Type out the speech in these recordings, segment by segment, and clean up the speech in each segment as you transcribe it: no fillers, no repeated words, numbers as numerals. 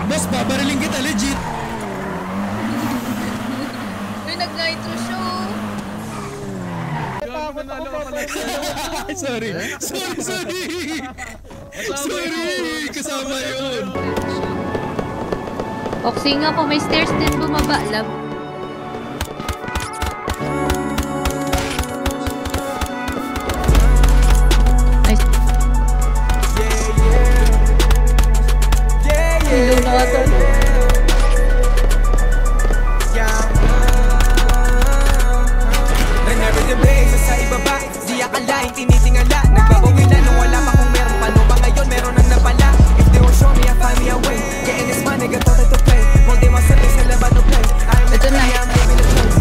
Boss, babariling kita, legit. Uy, nag-nitro show. Sorry. Kasama yun. Oxy nga po, may stairs din bumaba. Love. Hello na ka to. Remember the days sa ibaba, di akalain tinitingala. Nagbabawi na nung wala pa kung meron. Paano ba ngayon meron nang napala? If they won't show me, I find me a way. Getting this money, got all to play. All day myself sa laban of play. Ito na.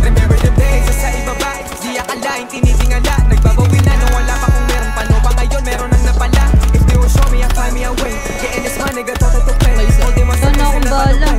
Remember the days sa ibaba, di akalain tinitingala. Nagbabawi na nung wala pa kung meron. Paano ba ngayon meron nang napala? If they won't show me, I find me a way. Getting this money, got all to play. All day myself sa laban of play.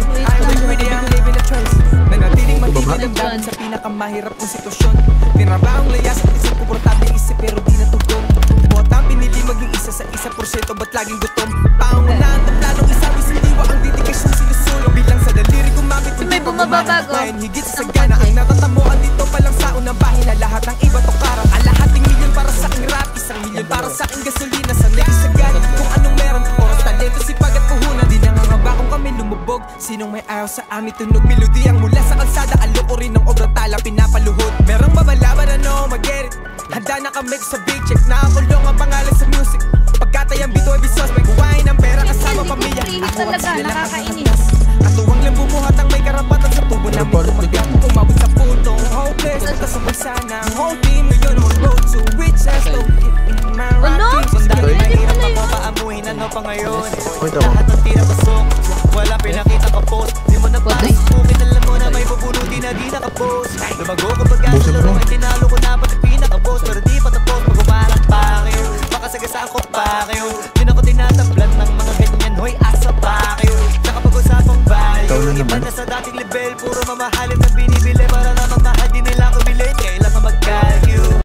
Every day I'm living a choice. Nanatiling matibay ang sa pinakamahirap kong sitwasyon. Tinrabahong layas at isang komportable isip pero di natugon. Botang pinili maging isa sa 1% ba't laging gutom? Pangunahan ng planong isawis ang diwa ang dedikasyon sinusulong. Bilang sa daliri gumamit So, may bumababago. higit sa sagana ang natatamuan dito palang sa unang bahin na lahat ng iba to karang. Ang lahating milyon para sa aking rap, 1 milyon para sa aking gasolina. Sanay isagad kung anong meron, oras, talento, sipag at puhunan. Di nangangaba kung kami lumubog. Sinong may ayaw sa amin tunog melodi ang mula sa kalsada. Aloko rin ng obrang tala pinapaluhod. Merong babalaban ano mag-get it. Handa na kami sa big check. Nakakulong ang pangalan sa music. Pagkatayang bito ay bisos. May kuwain ng pera kasama pamilya. Ako ang sila nakakainis. Katuwang lang bumuhat ang may karapatan sa tubo namin kumagat. Umawit sa puntong hopeless. Kasabay sana ang whole team. Ngayon ang road to riches. Don't get in my rap team. Dahil mahirap ako maamuhin ano pa ngayon. Lahat ng tira pasok. Wala pinakita ka post. Di mo na pass. Kung alam mo na may bubuluti na di nakapost. Lumago kapag sa laro ay tinalo ko na pati pinaka-post. Pero di pa tapos pag umarang pa kayo. Baka sagasaan ko pa kayo. Di na ko tinatablan ng mga ganyan. Hoy, asa pa kayo. Nakapag-usapang value. Iba na sa dating level. Puro mamahalin na binibili para na mamahal din nila ko bilhin. Kailangan mag-value.